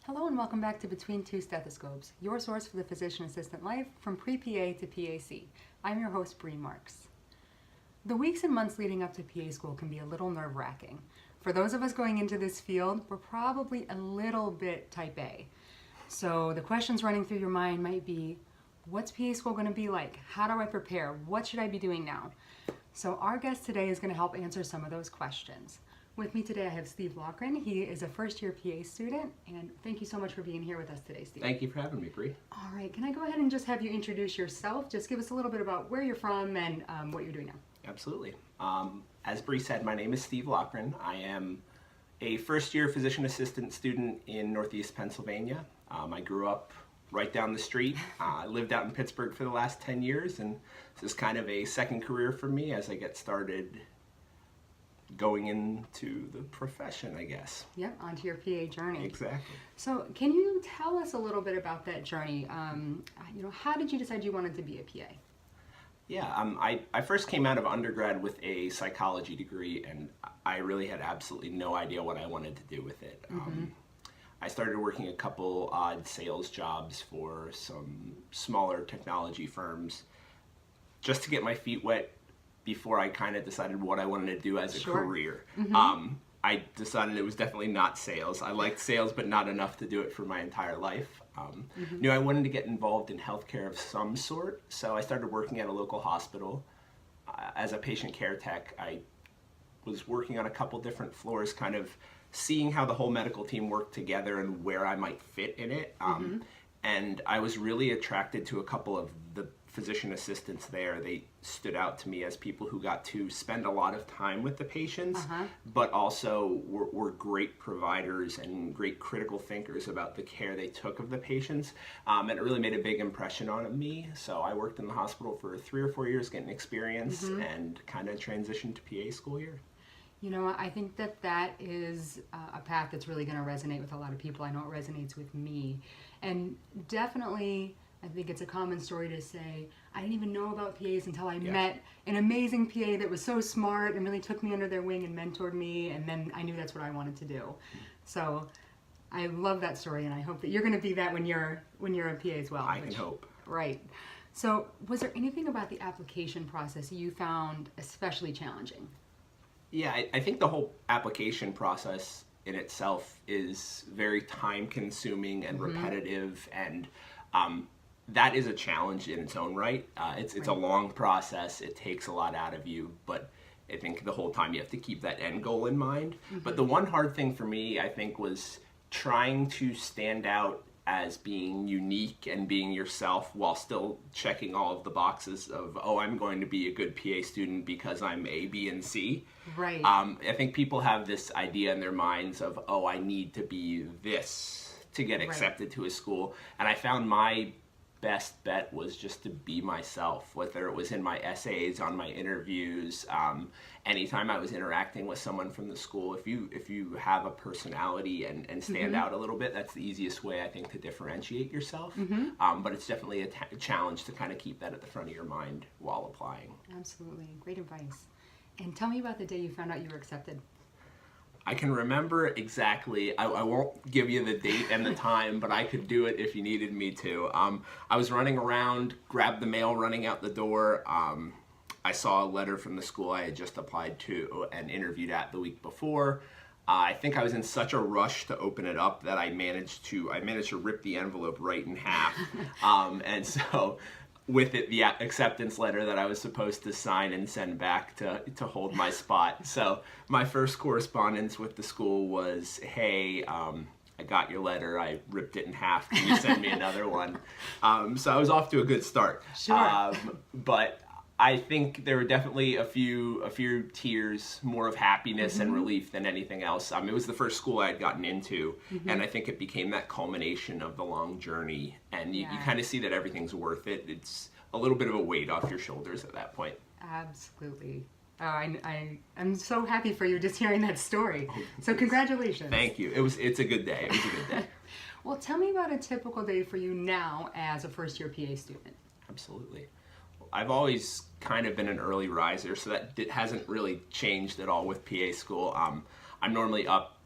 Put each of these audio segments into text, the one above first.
Hello and welcome back to Between Two Stethoscopes, your source for the physician assistant life from pre-PA to PAC. I'm your host, Bree Marks. The weeks and months leading up to PA school can be a little nerve-wracking. For those of us going into this field, we're probably a little bit type A. So the questions running through your mind might be, what's PA school going to be like? How do I prepare? What should I be doing now? So our guest today is going to help answer some of those questions. With me today I have Steve Laughran. He is a first-year PA student, and thank you so much for being here with us today, Steve. Thank you for having me, Bree. All right, can I go ahead and just have you introduce yourself? Just give us a little bit about where you're from and what you're doing now. Absolutely. As Bree said, my name is Steve Laughran. I am a first-year physician assistant student in Northeast Pennsylvania. I grew up right down the street. I lived out in Pittsburgh for the last 10 years, and this is kind of a second career for me as I get started going into the profession, I guess. Yeah, onto your PA journey. Exactly. So can you tell us a little bit about that journey? How did you decide you wanted to be a PA? Yeah, I first came out of undergrad with a psychology degree, and I really had absolutely no idea what I wanted to do with it. I started working a couple odd sales jobs for some smaller technology firms just to get my feet wet before I kind of decided what I wanted to do as a career. I decided it was definitely not sales. I liked sales, but not enough to do it for my entire life. Knew I wanted to get involved in healthcare of some sort, so I started working at a local hospital. As a patient care tech, I was working on a couple different floors, kind of seeing how the whole medical team worked together and where I might fit in it. And I was really attracted to a couple of the physician assistants there. They stood out to me as people who got to spend a lot of time with the patients, but also were great providers and great critical thinkers about the care they took of the patients. And it really made a big impression on me. So I worked in the hospital for 3 or 4 years getting experience and kind of transitioned to PA school here. You know, I think that is a path that's really going to resonate with a lot of people. I know it resonates with me. And definitely, I think it's a common story to say, I didn't even know about PAs until I met an amazing PA that was so smart and really took me under their wing and mentored me, and then I knew that's what I wanted to do. So I love that story, and I hope that you're going to be that when you're a PA as well. I can hope. Right. So was there anything about the application process you found especially challenging? Yeah, I think the whole application process in itself is very time-consuming and repetitive, and that is a challenge in its own right. It's a long process. It takes a lot out of you, but I think the whole time you have to keep that end goal in mind. But the one hard thing for me, I think, was trying to stand out as being unique and being yourself while still checking all of the boxes of, oh, I'm going to be a good PA student because I'm A, B, and C. Right. I think people have this idea in their minds of, oh, I need to be this to get accepted to a school. And I found my best bet was just to be myself, whether it was in my essays, on my interviews, anytime I was interacting with someone from the school. If you have a personality and stand out a little bit, that's the easiest way, I think, to differentiate yourself. But it's definitely a challenge to kind of keep that at the front of your mind while applying. Absolutely. Great advice. And tell me about the day you found out you were accepted. I can remember exactly. I won't give you the date and the time, but I could do it if you needed me to. I was running around, grabbed the mail running out the door. I saw a letter from the school I had just applied to and interviewed at the week before. I think I was in such a rush to open it up that I managed to rip the envelope right in half. And so with it, the acceptance letter that I was supposed to sign and send back to hold my spot. So my first correspondence with the school was, hey, I got your letter, I ripped it in half, can you send me another one? So I was off to a good start. Sure. But I think there were definitely a few tears, more of happiness and relief than anything else. It was the first school I had gotten into, and I think it became that culmination of the long journey. And you kind of see that everything's worth it. It's a little bit of a weight off your shoulders at that point. Absolutely. Oh, I'm so happy for you just hearing that story. So congratulations. Thank you. It's a good day. It was a good day. Well, tell me about a typical day for you now as a first-year PA student. Absolutely. I've always kind of been an early riser, so that hasn't really changed at all with PA school. I'm normally up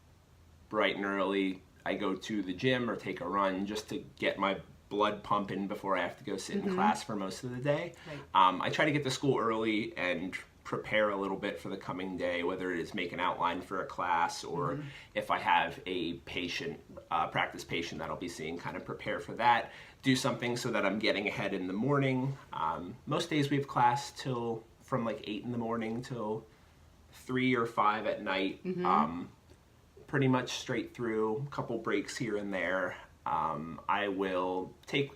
bright and early. I go to the gym or take a run just to get my blood pumping before I have to go sit in class for most of the day. Right. I try to get to school early and prepare a little bit for the coming day, whether it is make an outline for a class or if I have a patient, practice patient that I'll be seeing, kind of prepare for that. Do something so that I'm getting ahead in the morning. Most days we have class from like 8 in the morning till 3 or 5 at night. Pretty much straight through, a couple breaks here and there. I will take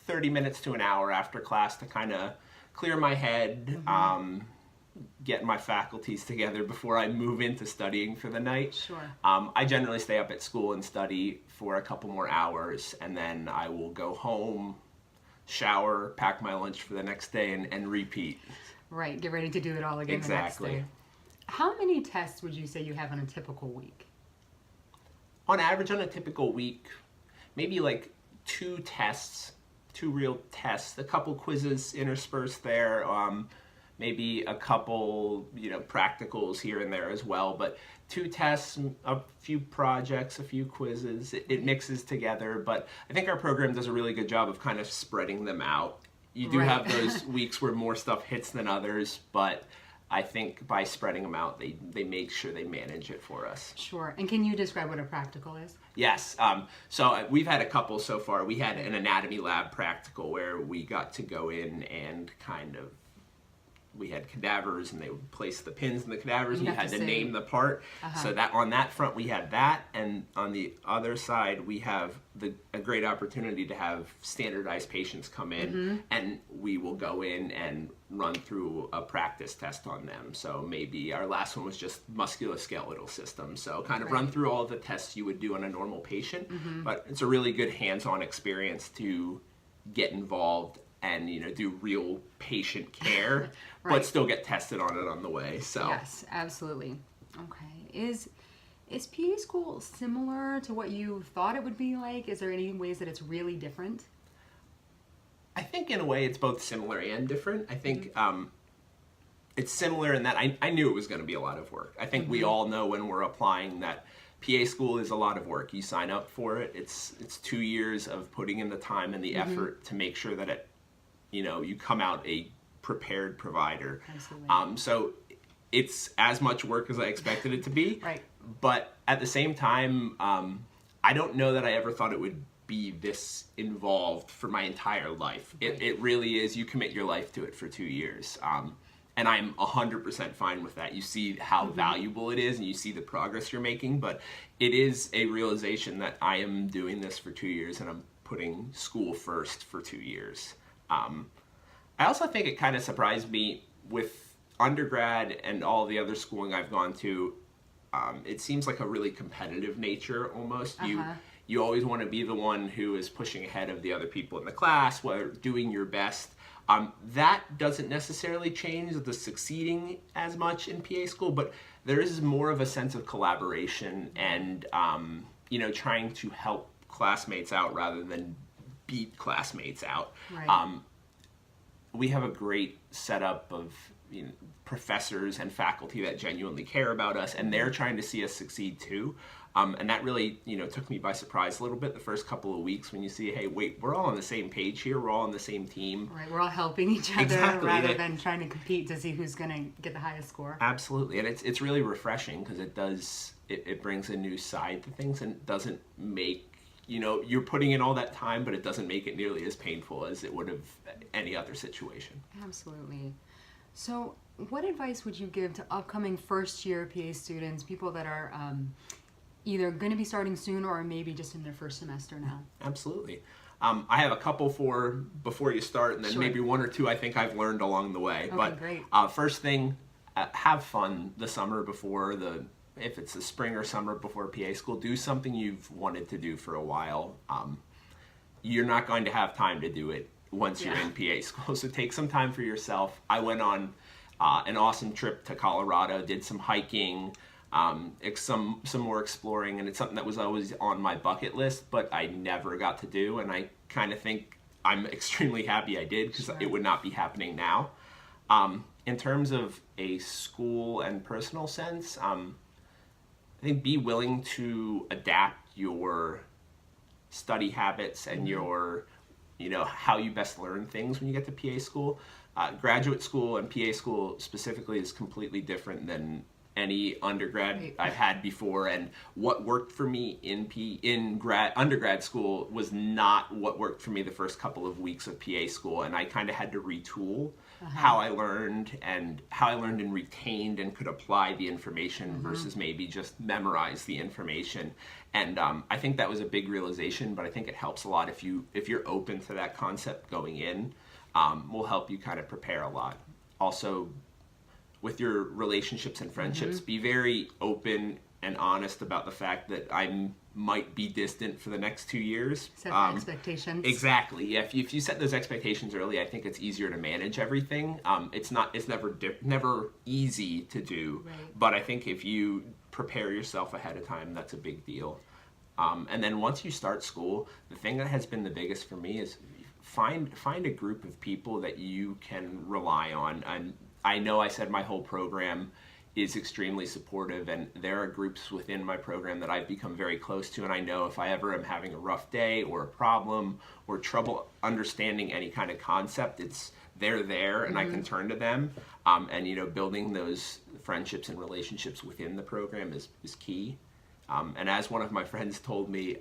30 minutes to an hour after class to kind of clear my head, get my faculties together before I move into studying for the night. Sure. I generally stay up at school and study for a couple more hours, and then I will go home, shower, pack my lunch for the next day, and repeat. Right, get ready to do it all again Exactly. the next day. How many tests would you say you have on a typical week? On average, on a typical week, maybe like 2 tests, 2 real tests, a couple quizzes interspersed there, maybe a couple, practicals here and there as well, but 2 tests, a few projects, a few quizzes, it mixes together, but I think our program does a really good job of kind of spreading them out. You do have those weeks where more stuff hits than others, but I think by spreading them out, they make sure they manage it for us. Sure. And can you describe what a practical is? Yes. So we've had a couple so far. We had an anatomy lab practical where we got to go in and we had cadavers and they would place the pins in the cadavers and you had to name the part. So that on that front we had that, and on the other side we have a great opportunity to have standardized patients come in and we will go in and run through a practice test on them. So maybe our last one was just musculoskeletal system. So kind of run through all of the tests you would do on a normal patient, but it's a really good hands-on experience to get involved and do real patient care, but still get tested on it on the way. So yes, absolutely. Okay, is PA school similar to what you thought it would be like? Is there any ways that it's really different? I think in a way it's both similar and different. I think it's similar in that I knew it was going to be a lot of work. I think we all know when we're applying that PA school is a lot of work. You sign up for it. It's 2 years of putting in the time and the effort to make sure that you come out a prepared provider. Absolutely. So it's as much work as I expected it to be. Right. But at the same time, I don't know that I ever thought it would be this involved for my entire life. It really is. You commit your life to it for 2 years. And I'm 100% fine with that. You see how valuable it is and you see the progress you're making, but it is a realization that I am doing this for 2 years and I'm putting school first for 2 years. I also think it kind of surprised me with undergrad and all the other schooling I've gone to. It seems like a really competitive nature almost. You always want to be the one who is pushing ahead of the other people in the class, while doing your best. That doesn't necessarily change the succeeding as much in PA school, but there is more of a sense of collaboration and trying to help classmates out rather than beat classmates out. Right. We have a great setup of professors and faculty that genuinely care about us, and they're trying to see us succeed too. And that really, took me by surprise a little bit the first couple of weeks when you see, hey, wait, we're all on the same page here. We're all on the same team. Right, we're all helping each other rather than trying to compete to see who's going to get the highest score. Absolutely, and it's really refreshing because it brings a new side to things and doesn't make, you're putting in all that time, but it doesn't make it nearly as painful as it would have any other situation. Absolutely. So what advice would you give to upcoming first-year PA students, people that are either going to be starting soon or maybe just in their first semester now? Absolutely. I have a couple for before you start, and then maybe 1 or 2 I think I've learned along the way. Okay, but great. First thing, have fun the summer before if it's the spring or summer before PA school. Do something you've wanted to do for a while. You're not going to have time to do it once you're in PA school, so take some time for yourself. I went on an awesome trip to Colorado, did some hiking, some more exploring, and it's something that was always on my bucket list, but I never got to do, and I kind of think I'm extremely happy I did because it would not be happening now. In terms of a school and personal sense, I think be willing to adapt your study habits and your, how you best learn things when you get to PA school. Graduate school and PA school specifically is completely different than any undergrad I've had before, and what worked for me in undergrad school was not what worked for me the first couple of weeks of PA school, and I kind of had to retool how I learned and retained and could apply the information versus maybe just memorize the information. And I think that was a big realization, but I think it helps a lot if you're open to that concept going in. Will help you kind of prepare a lot. Also, with your relationships and friendships, be very open and honest about the fact that I might be distant for the next 2 years. Set expectations. Exactly. Yeah, if you set those expectations early, I think it's easier to manage everything. It's never easy to do, but I think if you prepare yourself ahead of time, that's a big deal. And then once you start school, the thing that has been the biggest for me is find a group of people that you can rely on. And I know I said my whole program is extremely supportive, and there are groups within my program that I've become very close to, and I know if I ever am having a rough day or a problem or trouble understanding any kind of concept, they're there and I can turn to them. And building those friendships and relationships within the program is key. And as one of my friends told me,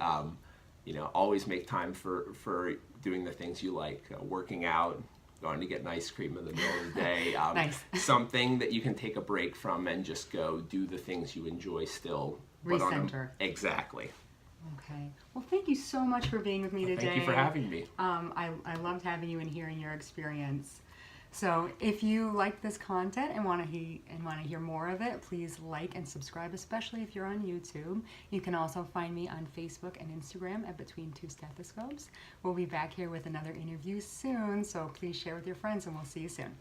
always make time for doing the things you like, working out, going to get an ice cream in the middle of the day, Nice. Something that you can take a break from and just go do the things you enjoy still. Recenter. Exactly. Okay. Well, thank you so much for being with me today. Thank you for having me. I loved having you and hearing your experience. So if you like this content and want to hear more of it, please like and subscribe, especially if you're on YouTube. You can also find me on Facebook and Instagram at Between Two Stethoscopes. We'll be back here with another interview soon, so please share with your friends and we'll see you soon.